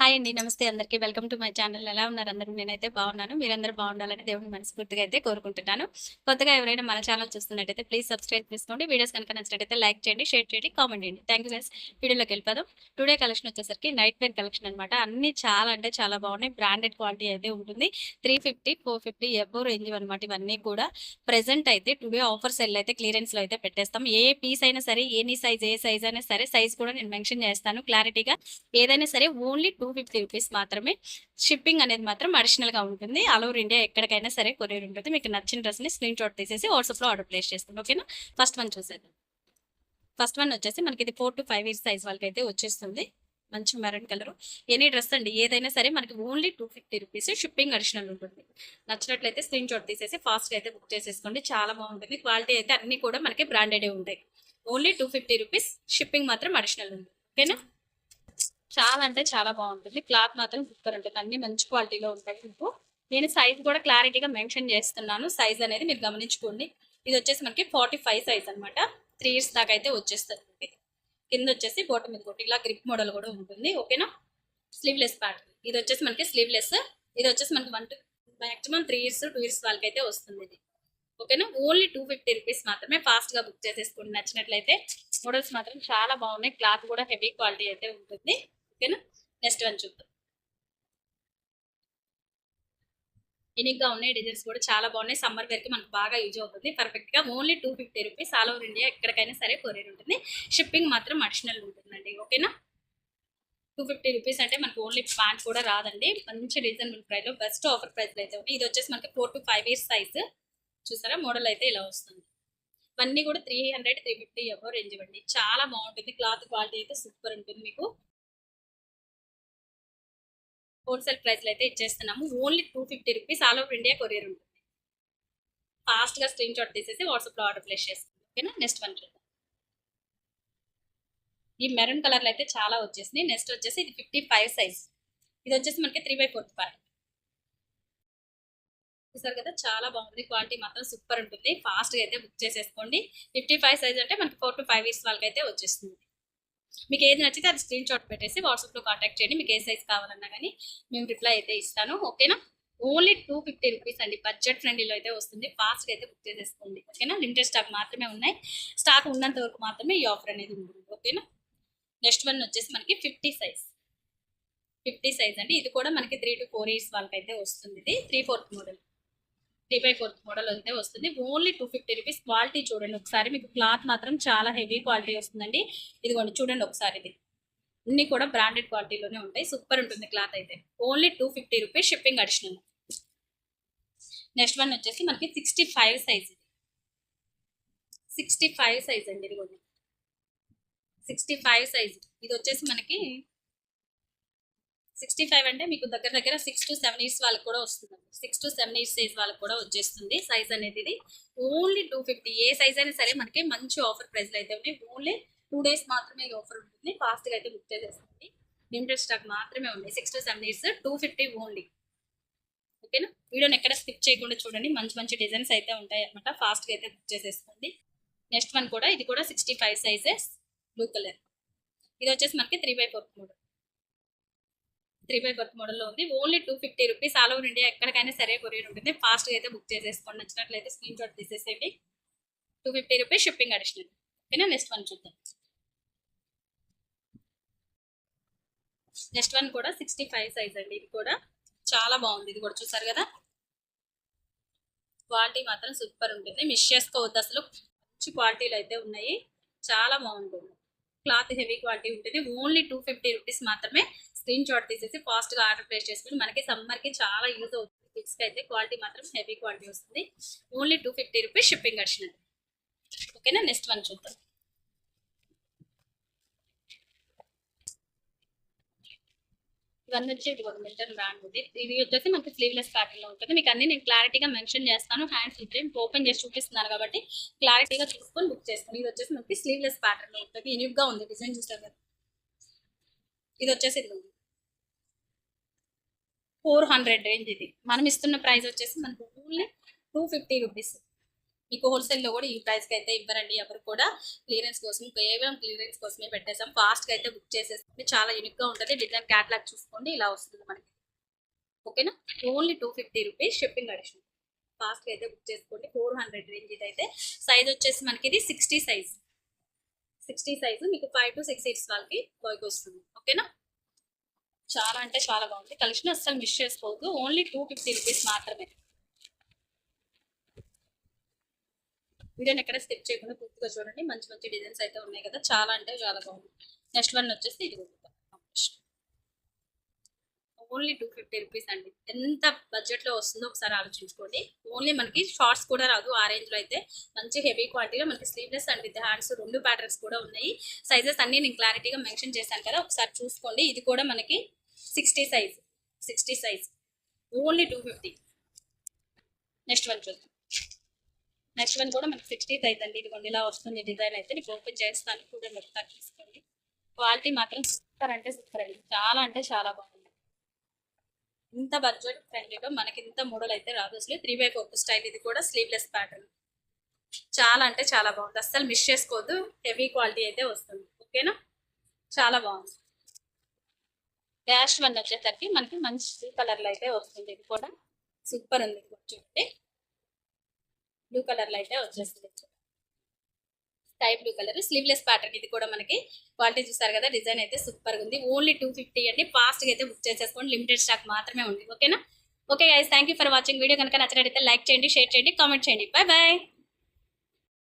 Hi అండి. నమస్తే అందరికీ. Welcome to my channel. ఎలా ఉన్నారు అందరూ? నేనైతే బాగున్నాను. మీరందరూ బాగుండాలని దేవుడిని మనస్ఫూర్తిగా అయితే కోరుకుంటున్నాను. కొత్తగా ఎవరైనా మన ఛానల్ చూస్తున్నట్టయితే ప్లీజ్ సబ్స్క్రైబ్ చేసుకోండి. వీడియోస్ కనుక నచ్చినట్టయితే లైక్ చేయండి, షేర్ చేయండి, కామెంట్ చేయండి. Thank you guys. వీడియోలోకి వెళ్ళిపోదాం. టుడే కలెక్షన్ వచ్చేసరికి నైట్ వేర్ కలెక్షన్ అనమాట. అన్ని చాలా అంటే చాలా బాగున్నాయి. బ్రాండెడ్ క్వాలిటీ అయితే ఉంటుంది. 350, 450 ఎబో రేంజ్ అనమాట. ఇవన్నీ కూడా ప్రెసెంట్ అయితే టుడే ఆఫర్ సెల్ అయితే క్లియరెన్స్ లో అయితే పెట్టేస్తాం. ఏ పీస్ అయినా సరే, ఎనీ సైజ్, ఏ సైజ్ అయినా సరే, సైజ్ కూడా నేను మెన్షన్ చేస్తాను క్లారిటీగా. ఏదైనా సరే ఓన్లీ 250 రూపీస్ మాత్రమే. షిప్పింగ్ అనేది మాత్రం అడిషనల్ గా ఉంటుంది. ఆల్ ఓవర్ ఇండియా ఎక్కడికైనా సరే కొరియర్ ఉంటుంది. మీకు నచ్చిన డ్రెస్ ని స్క్రీన్ షాట్ తీసేసి వాట్సాప్ లో ఆర్డర్ ప్లేస్ చేస్తాం. ఓకేనా? ఫస్ట్ వన్ చూసేద్దాం. ఫస్ట్ వన్ వచ్చేసి మనకి ఇది 4 to 5 ఇయర్స్ సైజ్ వాళ్ళకి అయితే వచ్చేస్తుంది. మంచి మెరూన్ కలర్. ఎనీ డ్రెస్ అండి ఏదైనా సరే మనకి ఓన్లీ 250 రూపీస్. షిప్పింగ్ అడిషనల్ ఉంటుంది. నచ్చినట్లయితే స్క్రీన్ షాట్ తీసేసి ఫాస్ట్ గా అయితే బుక్ చేసేసుకోండి. చాలా బాగుంటుంది. క్వాలిటీ అయితే అన్ని కూడా మనకి బ్రాండెడ్ ఉంటాయి. Only 250 rupees. షిప్పింగ్ మాత్రం అడిషనల్ ఉంది. ఓకేనా? చాలా అంటే చాలా బాగుంటుంది. క్లాత్ మాత్రం సూపర్ ఉంటుంది. అన్ని మంచి క్వాలిటీలో ఉంటాయి. మీకు నేను సైజ్ కూడా క్లారిటీగా మెన్షన్ చేస్తున్నాను. సైజ్ అనేది మీరు గమనించుకోండి. ఇది వచ్చేసి మనకి 45 సైజ్ అనమాట. 3 ఇయర్స్ దాకా అయితే వచ్చేస్తుంది. కింద వచ్చేసి బోటం మీద కొట్టి ఇలా గ్రిప్ మోడల్ కూడా ఉంటుంది. ఓకేనా? Sleeveless pattern. ఇది వచ్చేసి మనకి స్లీవ్లెస్. ఇది వచ్చేసి మనకి మాక్సిమం 3 ఇయర్స్ 2 ఇయర్స్ వాళ్ళకి అయితే వస్తుంది ఇది. ఓకేనా? ఓన్లీ 250 రూపీస్ మాత్రమే. ఫాస్ట్ గా బుక్ చేసేసుకోండి నచ్చినట్లయితే. మోడల్స్ మాత్రం చాలా బాగున్నాయి. క్లాత్ కూడా హెవీ క్వాలిటీ అయితే ఉంటుంది. ఓకేనా? నెక్స్ట్ వన్ చూద్దాం. యూనిక్ గా ఉన్నాయి. డిజైన్స్ కూడా చాలా బాగున్నాయి. సమ్మర్ వేర్ కి మనకు బాగా యూజ్ అవుతుంది. పర్ఫెక్ట్ గా only 250 rupees. All over India ఎక్కడికైనా సరే కొరియర్ ఉంటుంది. షిప్పింగ్ మాత్రం అడిషనల్ ఉంటుందండి. ఓకేనా? 250 రూపీస్ అంటే మనకు ఓన్లీ ప్యాంట్ కూడా రాదండి. మంచి రీజనబుల్ ప్రైస్ లో బెస్ట్ ఆఫర్ ప్రైస్ అయితే ఉంది. ఇది వచ్చేసి మనకి 4 to 5 ఇయర్స్ సైజ్. చూసారా? మోడల్ అయితే ఇలా వస్తుంది. ఇవన్నీ కూడా 300, 350 ఎవో రేంజ్ ఇవ్వండి. చాలా బాగుంటుంది. క్లాత్ క్వాలిటీ అయితే సూపర్ ఉంటుంది. మీకు హోల్సేల్ ప్రైస్ లో అయితే ఇచ్చేస్తున్నాము. Only 250 rupees. All over India courier ఉంటుంది. ఫాస్ట్ గా స్క్రీన్ షాట్ తీసేసి వాట్సాప్ లో ఆర్డర్ ప్లేస్ చేసుకోండి. ఓకేనా? నెక్స్ట్ వన్ చూద్దాం. ఈ మెరూన్ కలర్ లో అయితే చాలా వచ్చేసింది. నెక్స్ట్ వచ్చేసి ఇది 55 సైజ్. ఇది వచ్చేసి మనకి 3/45. చూసారు కదా? చాలా బాగుంది. క్వాలిటీ మాత్రం సూపర్ ఉంటుంది. ఫాస్ట్ గా అయితే బుక్ చేసేసుకోండి. 55 సైజ్ అంటే మనకి 4 to 5 ఇయర్స్ వాళ్ళకి అయితే వచ్చేస్తుంది. మీకు ఏది నచ్చితే అది స్క్రీన్ షాట్ పెట్టేసి వాట్సాప్ లో కాంటాక్ట్ చేయండి. మీకు ఏ సైజ్ కావాలన్నా కానీ మేము రిప్లై అయితే ఇస్తాను. ఓకేనా? ఓన్లీ 250 రూపీస్ అండి. బడ్జెట్ ఫ్రెండ్లీలో అయితే వస్తుంది. ఫాస్ట్ గా అయితే బుక్ చేసేసుకోండి. ఓకేనా? లిమిటెడ్ స్టాక్ మాత్రమే ఉన్నాయి. స్టాక్ ఉన్నంత వరకు మాత్రమే ఈ ఆఫర్ అనేది ఉంటుంది. ఓకేనా? నెక్స్ట్ వన్ వచ్చేసి మనకి 50 సైజ్. 50 సైజ్ అండి. ఇది కూడా మనకి 3 to 4 ఇయర్స్ వాళ్ళకి అయితే వస్తుంది. ఇది 3/4 మోడల్. 3/4 మోడల్ అయితే వస్తుంది. Only 250 rupees. క్వాలిటీ చూడండి ఒకసారి. మీకు క్లాత్ మాత్రం చాలా హెవీ క్వాలిటీ వస్తుందండి. ఇదిగోండి చూడండి ఒకసారి. ఇది అన్ని కూడా బ్రాండెడ్ క్వాలిటీలోనే ఉంటాయి. సూపర్ ఉంటుంది క్లాత్ అయితే. Only 250 rupees. Shipping additional. Next one వచ్చేసి మనకి 65 సైజ్. 65 సైజ్ అండి. ఇదిగోండి 65 సైజ్. ఇది వచ్చేసి మనకి 65 అంటే మీకు దగ్గర దగ్గర 6 to 7 ఇయర్స్ వాళ్ళకి కూడా వస్తుంది. 6 to 7 ఇయర్స్ సైజ్ వాళ్ళకి కూడా వచ్చేస్తుంది సైజ్ అనేది. ఇది ఓన్లీ 250. ఏ సైజ్ అయినా సరే మనకి మంచి ఆఫర్ ప్రైస్ లో అయితే ఉన్నాయి. ఓన్లీ 2 డేస్ మాత్రమే ఈ ఆఫర్ ఉంటుంది. ఫాస్ట్ గా అయితే బుక్ చేసేస్తుంది. లిమిటెడ్ స్టాక్ మాత్రమే ఉంది. 6 to 7 ఇయర్స్ 250 ఓన్లీ. ఓకేనా? వీడియోని ఎక్కడ స్కిప్ చేయకుండా చూడండి. మంచి మంచి డిజైన్స్ అయితే ఉంటాయి అనమాట. ఫాస్ట్ గా అయితే బుక్ చేసేసుకోండి. నెక్స్ట్ వన్ కూడా ఇది కూడా 65 సైజెస్. Blue colour. ఇది వచ్చేసి మనకి 3/4 మోడల్. 3/4 మోడల్లో ఉంది. Only 250 rupees. All over India ఎక్కడికైనా సరే కొరియర్ ఉంటుంది. ఫాస్ట్ గా అయితే బుక్ చేసేసుకోండి. నచ్చినట్లయితే స్క్రీన్ షాట్ తీసేసేయండి. 250 రూపీస్. Shipping additional. ఓకేనా? నెక్స్ట్ వన్ చూద్దాం. నెక్స్ట్ వన్ కూడా 65 సైజ్ అండి. ఇది కూడా చాలా బాగుంది. ఇది కూడా చూసారు కదా? క్వాలిటీ మాత్రం సూపర్ ఉంటుంది. మిస్ చేసుకోవద్దు అసలు. మంచి క్వాలిటీలు అయితే ఉన్నాయి. చాలా బాగుంటుంది. క్లాత్ హెవీ క్వాలిటీ ఉంటుంది. ఓన్లీ 250 రూపీస్ మాత్రమే. స్క్రీన్ షాట్ తీసేసి ఫాస్ట్ గా ఆర్డర్ ప్లేస్ చేసుకుని మనకి సమ్మర్ కి చాలా యూజ్ అవుతుంది. కిడ్స్ కి అయితే క్వాలిటీ మాత్రం హెవీ క్వాలిటీ వస్తుంది. Only 250 rupees. Shipping additional. ఓకేనా? నెక్స్ట్ వన్ చూద్దాం. ఇవన్నీ వచ్చి ఇది ఒక మిల్టన్ బ్రాండ్ ఉంది. ఇది వచ్చేసి మనకి స్లీవ్లెస్ ప్యాటర్న్ లో ఉంటుంది. మీకు అన్ని నేను క్లారిటీగా మెన్షన్ చేస్తాను. హ్యాండ్స్ ఇట్లా ఓపెన్ చేసి చూపిస్తున్నాను కాబట్టి క్లారిటీగా చూసుకొని బుక్ చేసుకోండి. ఇది వచ్చేసి మనకి స్లీవ్లెస్ ప్యాటర్న్ లో ఉంటుంది. యూనిక్ గా ఉంది. డిజైన్ చూస్తారు కదా? ఇది వచ్చేసి ఇది 400 రేంజ్. ఇది మనం ఇస్తున్న ప్రైస్ వచ్చేసి మనకు ఓన్లీ 250 రూపీస్. మీకు హోల్సేల్ లో కూడా ఈ ప్రైస్ కి అయితే ఇవ్వరండి ఎవరు కూడా. క్లియరెన్స్ కోసం, కేవలం క్లియరెన్స్ కోసమే పెట్టేసాం. ఫాస్ట్ గా అయితే బుక్ చేసేస్తాం. ఇది చాలా యూనిక్ గా ఉంటుంది. డిజైన్ క్యాట్లాగ్ చూసుకోండి, ఇలా వస్తుంది మనకి. ఓకేనా, only 250 rupees shipping additional. Fast గా అయితే బుక్ చేసుకోండి. 400 రేంజ్ ఇది అయితే. సైజ్ వచ్చేసి మనకి ఇది 60 సైజ్. 60 సైజు మీకు 5 to 6 ఇయర్స్ వాళ్ళకి బాయ్కి వస్తుంది. ఓకేనా, చాలా అంటే చాలా బాగుంది కలెక్షన్. అస్సలు మిస్ చేసుకోవద్దు. ఓన్లీ 250 రూపీస్ మాత్రమే. వీడియోని ఎక్కడ స్కిప్ చేయకుండా పూర్తిగా చూడండి. మంచి మంచి డిజైన్స్ అయితే ఉన్నాయి కదా, చాలా అంటే చాలా బాగుంది. నెక్స్ట్ వన్ వచ్చేసి ఇది ఓన్లీ 250 రూపీస్ అండి. ఎంత బడ్జెట్ లో వస్తుందో ఒకసారి ఆలోచించుకోండి. ఓన్లీ మనకి షార్ట్స్ కూడా రాదు ఆ రేంజ్ లో అయితే. మంచి హెవీ క్వాలిటీలో మనకి sleeveless and with hands 2 patterns కూడా ఉన్నాయి. సైజెస్ అన్ని నేను క్లారిటీగా మెన్షన్ చేశాను కదా, ఒకసారి చూసుకోండి. ఇది కూడా మనకి 60 size. 60 size only 250. Next one చూద్దాం. నెక్స్ట్ వన్ కూడా మనకి 60 సైజ్ అండి. ఇదిగోండి ఇలా వస్తుంది డిజైన్ అయితే. నీకు ఓపెన్ చేస్తాను చూడండి, ఒకసారి చూసుకోండి. క్వాలిటీ మాత్రం సూపర్ అంటే సూపర్ అండి, చాలా అంటే చాలా బాగుంది. ఇంత బడ్జెట్ ఫ్రెండ్లీలో మనకి ఇంత మోడల్ అయితే రాదు అసలు. 3x4 style. ఇది కూడా స్లీవ్లెస్ ప్యాటర్న్. చాలా అంటే చాలా బాగుంది, అస్సలు మిస్ చేసుకోవద్దు. హెవీ క్వాలిటీ అయితే వస్తుంది. ఓకేనా, చాలా బాగుంది. లాస్ట్ వన్ వచ్చేసరికి మనకి మంచి కలర్ లో అయితే వస్తుంది. ఇది కూడా సూపర్ ఉంది. చూడండి, బ్లూ కలర్ లో అయితే వచ్చేస్తుంది. Sky blue colour sleeveless pattern. ఇది కూడా మనకి క్వాలిటీ చూసారు కదా, డిజైన్ అయితే సూపర్ ఉంది. ఓన్లీ 250 అండి. ఫాస్ట్ గా అయితే బుక్ చేసేసుకోండి, లిమిటెడ్ స్టాక్ మాత్రమే ఉంది. ఓకేనా, okay guys, thank you for watching. Video కనుక నచ్చినట్లయితే లైక్ చేయండి, షేర్ చేయండి, కామెంట్ చేయండి. Bye bye.